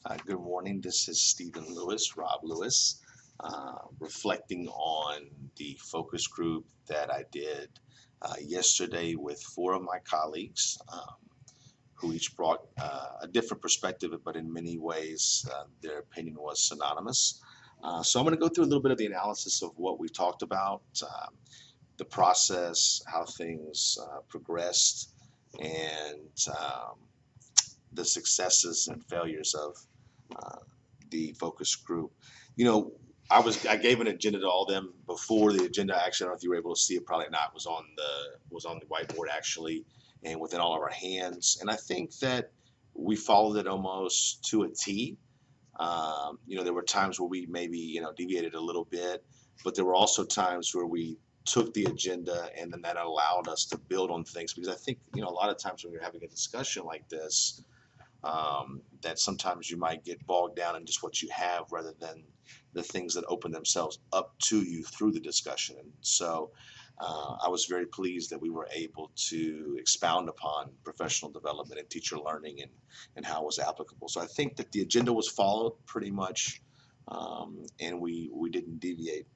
Good morning. This is Stephen Lewis, Rob Lewis, reflecting on the focus group that I did yesterday with four of my colleagues who each brought a different perspective, but in many ways their opinion was synonymous. So I'm going to go through a little bit of the analysis of what we talked about, the process, how things progressed, and the successes and failures of uh, the focus group. You know, I gave an agenda to all of them before the agenda. Actually, I don't know if you were able to see it. Probably not. Was on the whiteboard actually, and within all of our hands. And I think that we followed it almost to a T. There were times where we maybe deviated a little bit, but there were also times where we took the agenda and then that allowed us to build on things because I think a lot of times when you're having a discussion like this, that sometimes you might get bogged down in just what you have rather than the things that open themselves up to you through the discussion. And so I was very pleased that we were able to expound upon professional development and teacher learning and how it was applicable. So I think that the agenda was followed pretty much, and we didn't deviate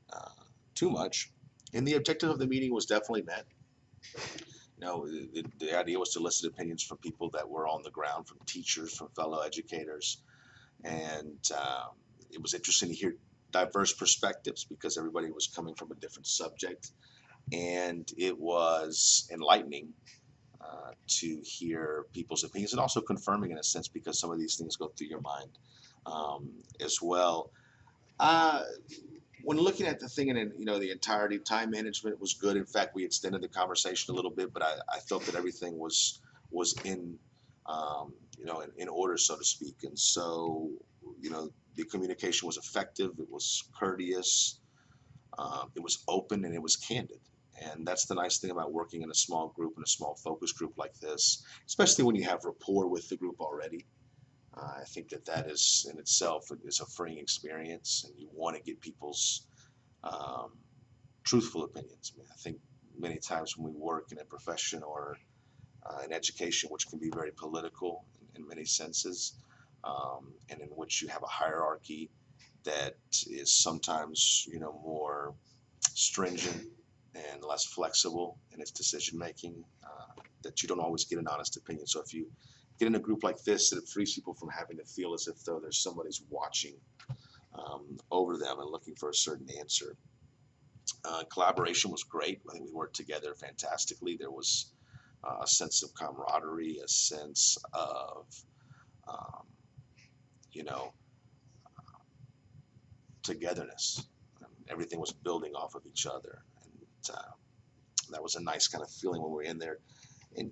too much. And the objective of the meeting was definitely met. The idea was to elicit opinions from people that were on the ground, from teachers, from fellow educators, and it was interesting to hear diverse perspectives because everybody was coming from a different subject, and it was enlightening to hear people's opinions and also confirming in a sense because some of these things go through your mind as well. Uh, when looking at the thing and the entirety, time management was good. In fact, we extended the conversation a little bit, but I felt that everything was in order, so to speak. And so the communication was effective. It was courteous. It was open and it was candid. And that's the nice thing about working in a small group, in a small focus group like this, especially when you have rapport with the group already. I think that is in itself is a freeing experience, and you want to get people's um, truthful opinions. I mean, I think many times when we work in a profession or in education, which can be very political in many senses, and in which you have a hierarchy that is sometimes more stringent and less flexible in its decision making, that you don't always get an honest opinion. So if you get in a group like this, it frees people from having to feel as if though there's somebody's watching over them and looking for a certain answer. Collaboration was great. I think we worked together fantastically. There was a sense of camaraderie, a sense of, um, you know, togetherness. Everything was building off of each other. And that was a nice kind of feeling when we were in there. And,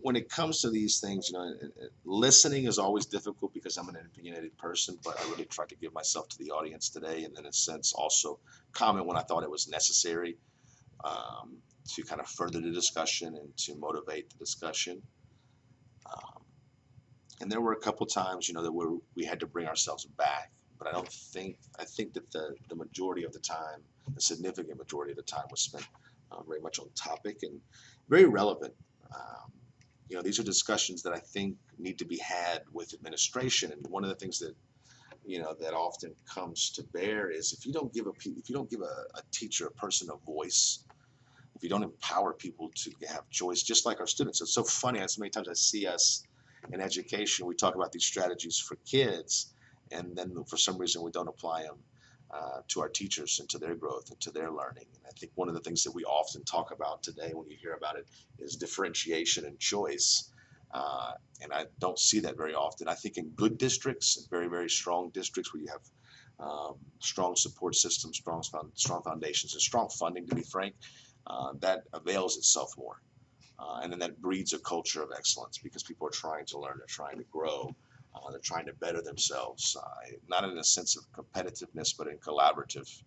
when it comes to these things, listening is always difficult because I'm an opinionated person, but I really tried to give myself to the audience today. And then, in a sense, also comment when I thought it was necessary um, to kind of further the discussion and to motivate the discussion. Um, and there were a couple times, that we had to bring ourselves back. But I think that the majority of the time, the significant majority of the time was spent very much on topic and very relevant. Um, these are discussions that I think need to be had with administration. And one of the things that that often comes to bear is if you don't give a teacher, a person, a voice, if you don't empower people to have choice, just like our students. It's so funny. So many times I see us in education, we talk about these strategies for kids, and then for some reason we don't apply them to our teachers and to their growth and to their learning. And I think one of the things that we often talk about today when you hear about it is differentiation and choice. And I don't see that very often. I think in good districts, very, very strong districts where you have strong support systems, strong foundations, and strong funding, to be frank, that avails itself more. And then that breeds a culture of excellence because people are trying to learn, they're trying to grow, they're trying to better themselves, not in a sense of competitiveness, but in collaborative,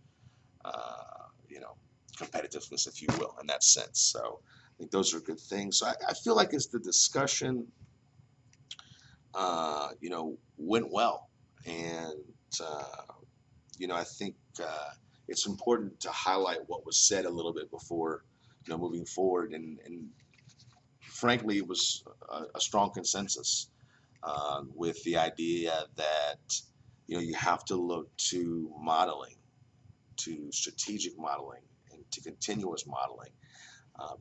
uh, you know, competitiveness, if you will, in that sense. So I think those are good things. So I feel like as the discussion, went well, and I think it's important to highlight what was said a little bit before, moving forward, and frankly, it was a strong consensus. with the idea that you have to look to modeling, to strategic modeling, and to continuous modeling,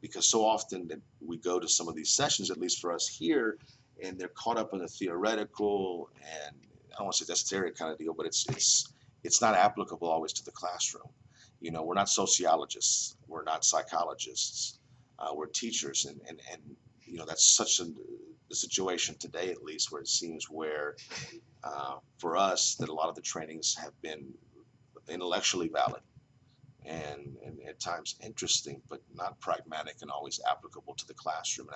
because so often that we go to some of these sessions, at least for us here, and they're caught up in the theoretical, and I don't want to say esoteric kind of deal, but it's not applicable always to the classroom. We're not sociologists, we're not psychologists, we're teachers, and that's such the situation today, at least, where it seems where for us that a lot of the trainings have been intellectually valid and at times interesting, but not pragmatic and always applicable to the classroom.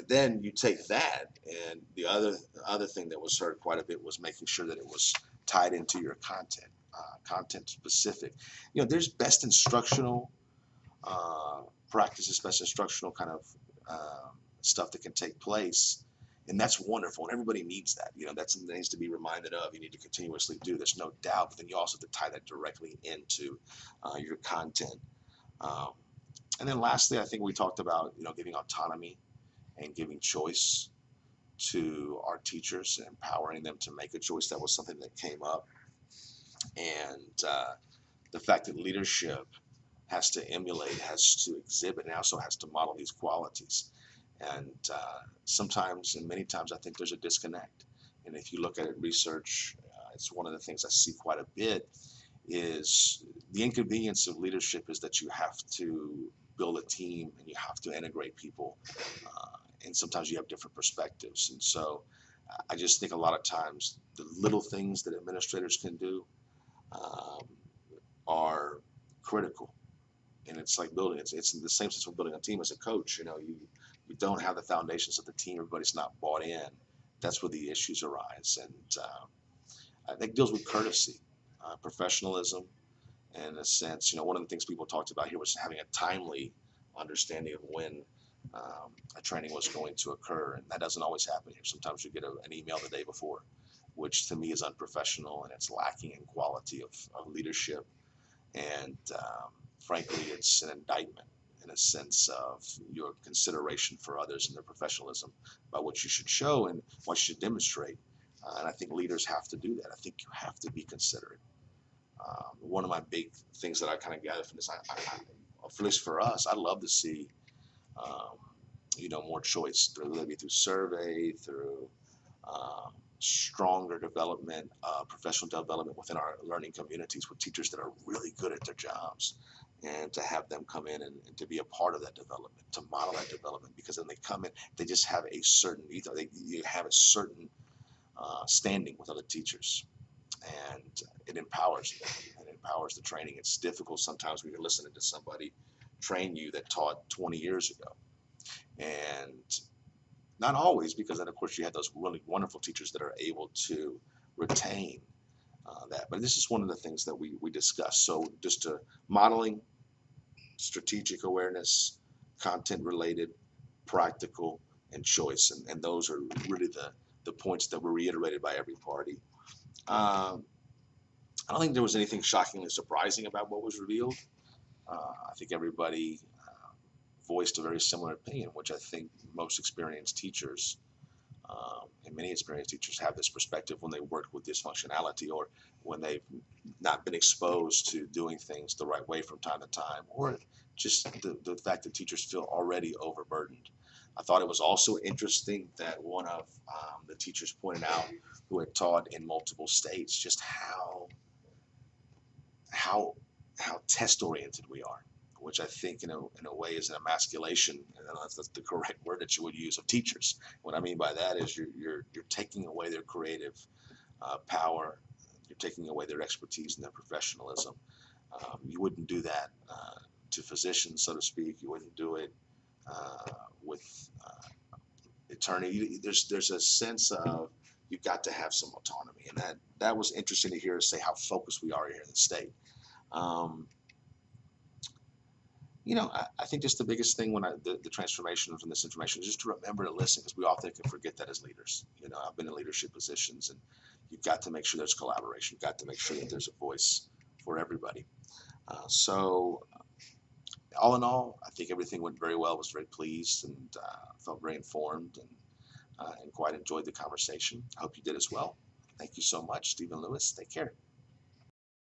Then you take that, and the other thing that was heard quite a bit was making sure that it was tied into your content, content specific. There's best instructional practices, best instructional kind of stuff that can take place, and that's wonderful, and everybody needs that. That's something that needs to be reminded of. You need to continuously do. There's no doubt, but then you also have to tie that directly into your content. Um, and then lastly, I think we talked about giving autonomy and giving choice to our teachers and empowering them to make a choice. That was something that came up, and the fact that leadership has to emulate, has to exhibit, and also has to model these qualities. And sometimes, and many times, I think there's a disconnect. And if you look at it, research, it's one of the things I see quite a bit, is the inconvenience of leadership is that you have to build a team and you have to integrate people. And sometimes you have different perspectives. And so I just think a lot of times the little things that administrators can do um, are critical. And it's like building, it's in the same sense of building a team as a coach. You don't have the foundations of the team, everybody's not bought in. That's where the issues arise. And I think it deals with courtesy, professionalism, and in a sense, one of the things people talked about here was having a timely understanding of when a training was going to occur, and that doesn't always happen here. Sometimes you get an email the day before, which to me is unprofessional, and it's lacking in quality of leadership, and frankly, it's an indictment in a sense of your consideration for others and their professionalism by what you should show and what you should demonstrate. And I think leaders have to do that. I think you have to be considerate. One of my big things that I kind of gather from this, at least for us, I'd love to see, um, more choice, maybe through survey, through stronger development, professional development within our learning communities with teachers that are really good at their jobs, and to have them come in and to be a part of that development, to model that development, because then they come in, they just have a certain, you have a certain standing with other teachers, and it empowers you, and it empowers the training. It's difficult sometimes when you're listening to somebody train you that taught 20 years ago, and not always, because then of course you have those really wonderful teachers that are able to retain that. But this is one of the things that we discuss. So just to modeling, strategic awareness, content related, practical, and choice. And those are really the points that were reiterated by every party. Um, I don't think there was anything shockingly surprising about what was revealed. I think everybody voiced a very similar opinion, which I think most experienced teachers and many experienced teachers have this perspective when they work with dysfunctionality, or when they've not been exposed to doing things the right way from time to time, or just the fact that teachers feel already overburdened. I thought it was also interesting that one of the teachers pointed out, who had taught in multiple states, just how test oriented we are, which I think in a way is an emasculation, and that's the correct word that you would use, of teachers. What I mean by that is you're taking away their creative power, you're taking away their expertise and their professionalism. You wouldn't do that to physicians, so to speak. You wouldn't do it with attorney. There's a sense of you've got to have some autonomy, and that was interesting to hear us say how focused we are here in the state. Um, I think just the biggest thing when the transformation from this information is just to remember to listen, because we often can forget that as leaders. I've been in leadership positions, and you've got to make sure there's collaboration. You've got to make sure that there's a voice for everybody. So all in all, I think everything went very well. I was very pleased, and felt very informed, and and quite enjoyed the conversation. I hope you did as well. Thank you so much, Stephen Lewis. Take care.